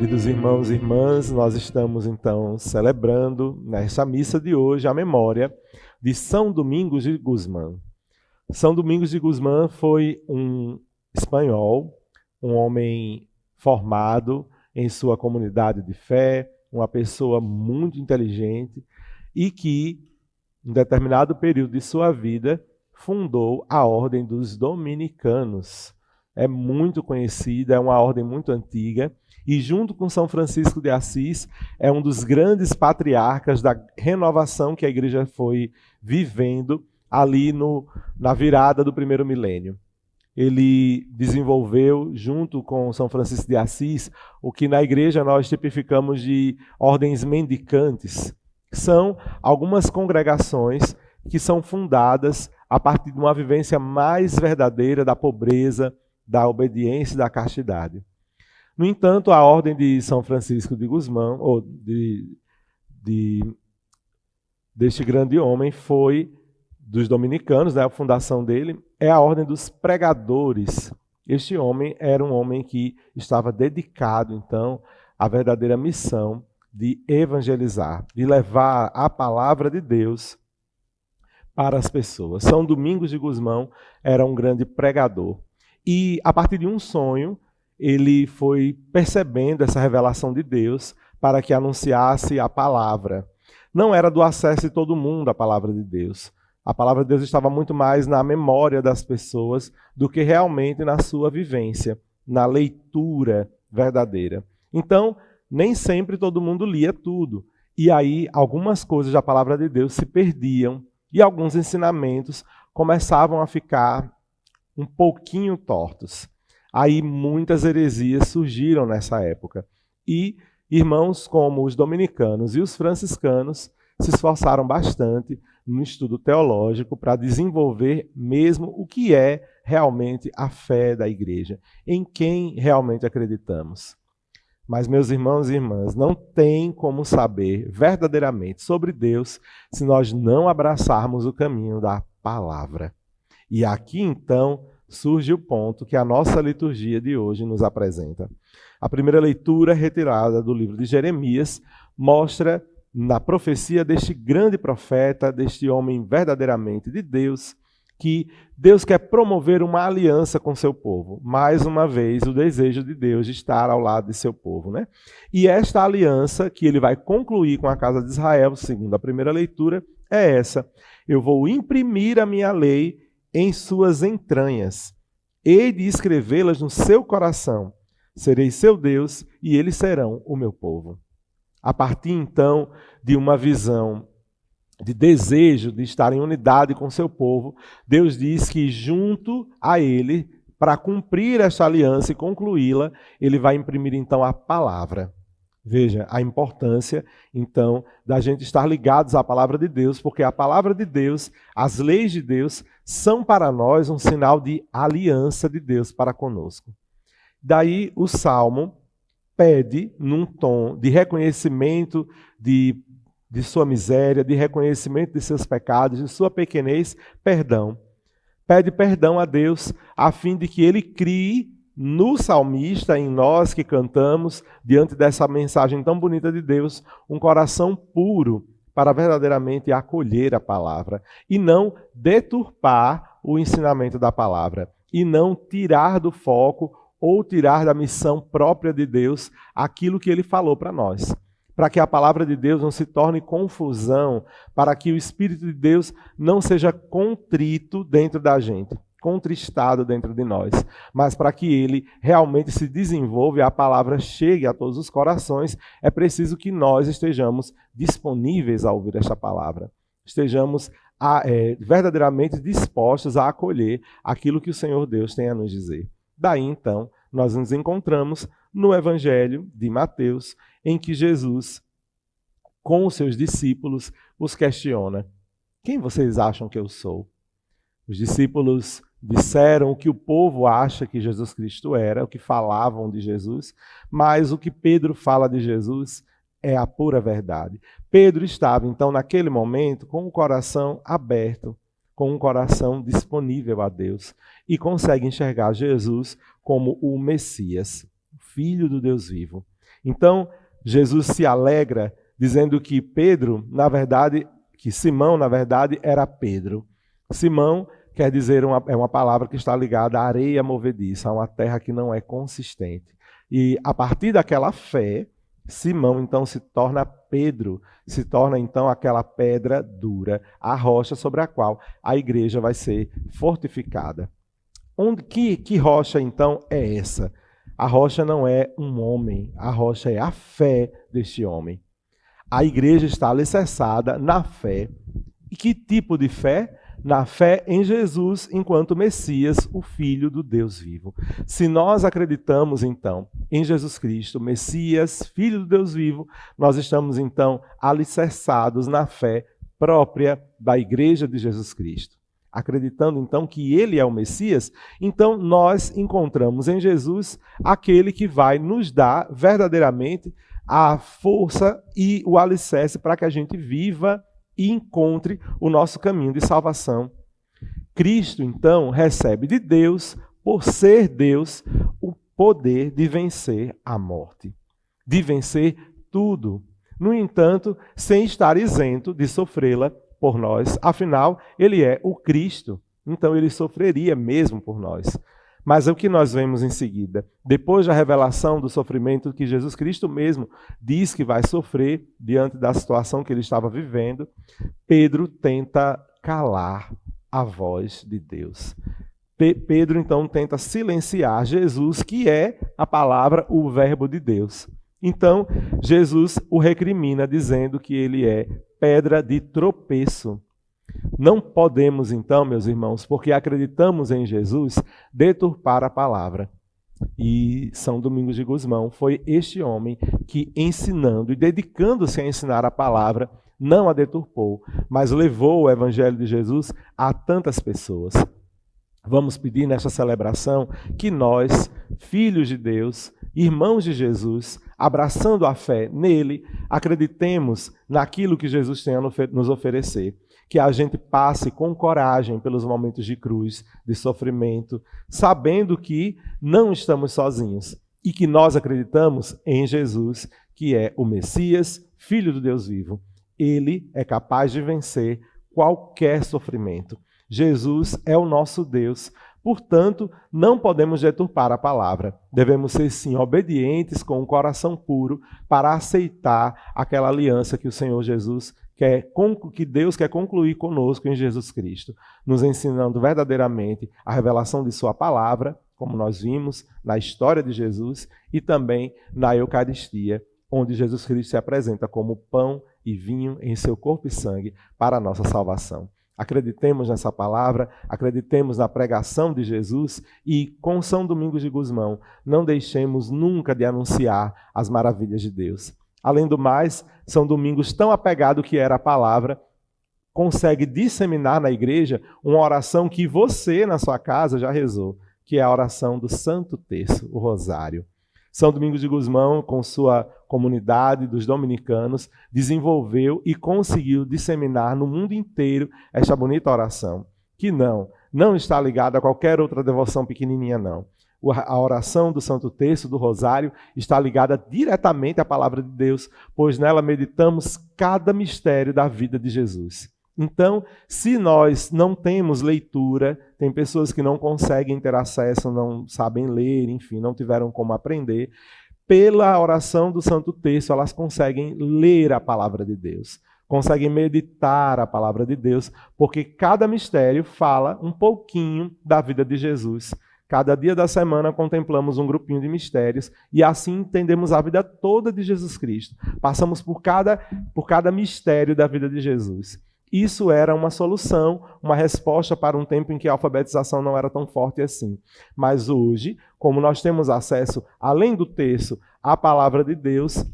Queridos irmãos e irmãs, nós estamos então celebrando nessa missa de hoje a memória de São Domingos de Guzmán. São Domingos de Guzmán foi um espanhol, um homem formado em sua comunidade de fé, uma pessoa muito inteligente e que, em determinado período de sua vida, fundou a Ordem dos Dominicanos. É muito conhecida, é uma ordem muito antiga, e junto com São Francisco de Assis, é um dos grandes patriarcas da renovação que a igreja foi vivendo ali na virada do primeiro milênio. Ele desenvolveu, junto com São Francisco de Assis, o que na igreja nós tipificamos de ordens mendicantes. São algumas congregações que são fundadas a partir de uma vivência mais verdadeira da pobreza, da obediência e da castidade. No entanto, a ordem de São Francisco de Guzmán, ou deste grande homem, foi dos dominicanos, né, a fundação dele, é a ordem dos pregadores. Este homem era um homem que estava dedicado, então, à verdadeira missão de evangelizar, de levar a palavra de Deus para as pessoas. São Domingos de Guzmán era um grande pregador. E, a partir de um sonho, ele foi percebendo essa revelação de Deus para que anunciasse a palavra. Não era do acesso de todo mundo à palavra de Deus. A palavra de Deus estava muito mais na memória das pessoas do que realmente na sua vivência, na leitura verdadeira. Então, nem sempre todo mundo lia tudo. E aí, algumas coisas da palavra de Deus se perdiam e alguns ensinamentos começavam a ficar um pouquinho tortos. Aí muitas heresias surgiram nessa época. E irmãos como os dominicanos e os franciscanos se esforçaram bastante no estudo teológico para desenvolver mesmo o que é realmente a fé da igreja, em quem realmente acreditamos. Mas, meus irmãos e irmãs, não tem como saber verdadeiramente sobre Deus se nós não abraçarmos o caminho da palavra. E aqui, então, surge o ponto que a nossa liturgia de hoje nos apresenta. A primeira leitura, retirada do livro de Jeremias, mostra na profecia deste grande profeta, deste homem verdadeiramente de Deus, que Deus quer promover uma aliança com seu povo. Mais uma vez, o desejo de Deus de estar ao lado de seu povo, né? E esta aliança que ele vai concluir com a casa de Israel, segundo a primeira leitura, é essa: eu vou imprimir a minha lei em suas entranhas, hei de escrevê-las no seu coração. Serei seu Deus e eles serão o meu povo. A partir, então, de uma visão de desejo de estar em unidade com seu povo, Deus diz que junto a ele, para cumprir esta aliança e concluí-la, ele vai imprimir, então, a palavra. Veja a importância, então, da gente estar ligados à palavra de Deus, porque a palavra de Deus, as leis de Deus, são para nós um sinal de aliança de Deus para conosco. Daí o Salmo pede, num tom de reconhecimento de sua miséria, de reconhecimento de seus pecados, de sua pequenez, perdão. Pede perdão a Deus, a fim de que ele crie no salmista, em nós que cantamos, diante dessa mensagem tão bonita de Deus, um coração puro para verdadeiramente acolher a palavra e não deturpar o ensinamento da palavra e não tirar do foco ou tirar da missão própria de Deus aquilo que ele falou para nós. Para que a palavra de Deus não se torne confusão, para que o Espírito de Deus não seja contrito dentro da gente, contristado dentro de nós, mas para que ele realmente se desenvolva e a palavra chegue a todos os corações, é preciso que nós estejamos disponíveis a ouvir esta palavra, estejamos verdadeiramente dispostos a acolher aquilo que o Senhor Deus tem a nos dizer. Daí, então, nós nos encontramos no Evangelho de Mateus, em que Jesus, com os seus discípulos, os questiona: quem vocês acham que eu sou? Os discípulos disseram o que o povo acha que Jesus Cristo era, o que falavam de Jesus, mas o que Pedro fala de Jesus é a pura verdade. Pedro estava, então, naquele momento, com o coração aberto, com um coração disponível a Deus, e consegue enxergar Jesus como o Messias, Filho do Deus vivo. Então, Jesus se alegra dizendo que Simão, na verdade, era Pedro. Simão quer dizer, é uma palavra que está ligada à areia movediça, a uma terra que não é consistente. E a partir daquela fé, Simão então se torna Pedro, se torna então aquela pedra dura, a rocha sobre a qual a igreja vai ser fortificada. Que rocha então é essa? A rocha não é um homem, a rocha é a fé deste homem. A igreja está alicerçada na fé. E que tipo de fé? Na fé em Jesus enquanto Messias, o Filho do Deus vivo. Se nós acreditamos, então, em Jesus Cristo, Messias, Filho do Deus vivo, nós estamos, então, alicerçados na fé própria da Igreja de Jesus Cristo. Acreditando, então, que Ele é o Messias, então nós encontramos em Jesus aquele que vai nos dar verdadeiramente a força e o alicerce para que a gente viva e encontre o nosso caminho de salvação. Cristo, então, recebe de Deus, por ser Deus, o poder de vencer a morte, de vencer tudo. No entanto, sem estar isento de sofrê-la por nós. Afinal, ele é o Cristo, então ele sofreria mesmo por nós. Mas é o que nós vemos em seguida. Depois da revelação do sofrimento que Jesus Cristo mesmo diz que vai sofrer diante da situação que ele estava vivendo, Pedro tenta calar a voz de Deus. Pedro então tenta silenciar Jesus, que é a palavra, o verbo de Deus. Então, Jesus o recrimina dizendo que ele é pedra de tropeço. Não podemos, então, meus irmãos, porque acreditamos em Jesus, deturpar a palavra. E São Domingos de Gusmão foi este homem que, ensinando e dedicando-se a ensinar a palavra, não a deturpou, mas levou o Evangelho de Jesus a tantas pessoas. Vamos pedir nesta celebração que nós, filhos de Deus, irmãos de Jesus, abraçando a fé nele, acreditemos naquilo que Jesus tem a nos oferecer. Que a gente passe com coragem pelos momentos de cruz, de sofrimento, sabendo que não estamos sozinhos e que nós acreditamos em Jesus, que é o Messias, Filho do Deus vivo. Ele é capaz de vencer qualquer sofrimento. Jesus é o nosso Deus. Portanto, não podemos deturpar a palavra. Devemos ser, sim, obedientes com um coração puro para aceitar aquela aliança que o Senhor Jesus que Deus quer concluir conosco em Jesus Cristo, nos ensinando verdadeiramente a revelação de sua palavra, como nós vimos na história de Jesus, e também na Eucaristia, onde Jesus Cristo se apresenta como pão e vinho em seu corpo e sangue para a nossa salvação. Acreditemos nessa palavra, acreditemos na pregação de Jesus e, com São Domingos de Gusmão, não deixemos nunca de anunciar as maravilhas de Deus. Além do mais, São Domingos, tão apegado que era a palavra, consegue disseminar na igreja uma oração que você, na sua casa, já rezou, que é a oração do Santo Terço, o Rosário. São Domingos de Gusmão, com sua comunidade dos dominicanos, desenvolveu e conseguiu disseminar no mundo inteiro esta bonita oração, que não está ligada a qualquer outra devoção pequenininha, não. A oração do Santo Terço, do Rosário, está ligada diretamente à palavra de Deus, pois nela meditamos cada mistério da vida de Jesus. Então, se nós não temos leitura, tem pessoas que não conseguem ter acesso, não sabem ler, enfim, não tiveram como aprender, pela oração do Santo Terço, elas conseguem ler a palavra de Deus, conseguem meditar a palavra de Deus, porque cada mistério fala um pouquinho da vida de Jesus. Cada dia da semana contemplamos um grupinho de mistérios e assim entendemos a vida toda de Jesus Cristo. Passamos por cada mistério da vida de Jesus. Isso era uma solução, uma resposta para um tempo em que a alfabetização não era tão forte assim. Mas hoje, como nós temos acesso, além do terço, à palavra de Deus,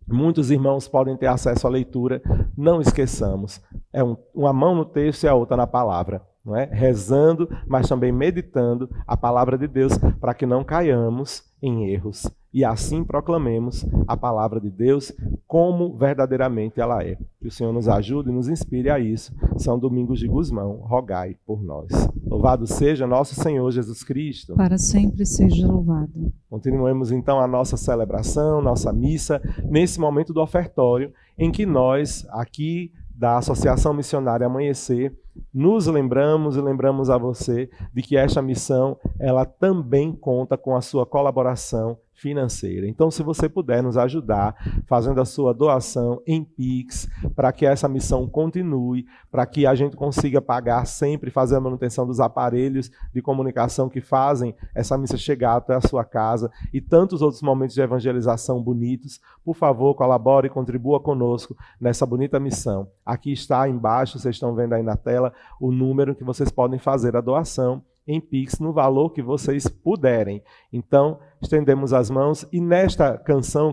muitos irmãos podem ter acesso à leitura. Não esqueçamos, é uma mão no terço e a outra na palavra. Não é? Rezando, mas também meditando a palavra de Deus, para que não caiamos em erros e assim proclamemos a palavra de Deus como verdadeiramente ela é. Que o Senhor nos ajude e nos inspire a isso. São Domingos de Gusmão, rogai por nós. Louvado seja nosso Senhor Jesus Cristo. Para sempre seja louvado. Continuemos então a nossa celebração, nossa missa, nesse momento do ofertório, em que nós, aqui da Associação Missionária Amanhecer, nos lembramos e lembramos a você de que esta missão, ela também conta com a sua colaboração financeira. Então, se você puder nos ajudar fazendo a sua doação em Pix, para que essa missão continue, para que a gente consiga pagar sempre, fazer a manutenção dos aparelhos de comunicação que fazem essa missa chegar até a sua casa e tantos outros momentos de evangelização bonitos, por favor, colabore e contribua conosco nessa bonita missão. Aqui está embaixo, vocês estão vendo aí na tela, o número que vocês podem fazer a doação em Pix no valor que vocês puderem. Então, estendemos as mãos e nesta canção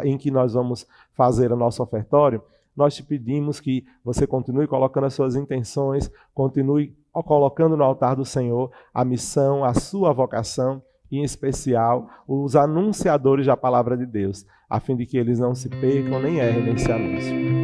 em que nós vamos fazer o nosso ofertório, nós te pedimos que você continue colocando as suas intenções, continue colocando no altar do Senhor a missão, a sua vocação, e em especial os anunciadores da palavra de Deus, a fim de que eles não se percam nem errem nesse anúncio.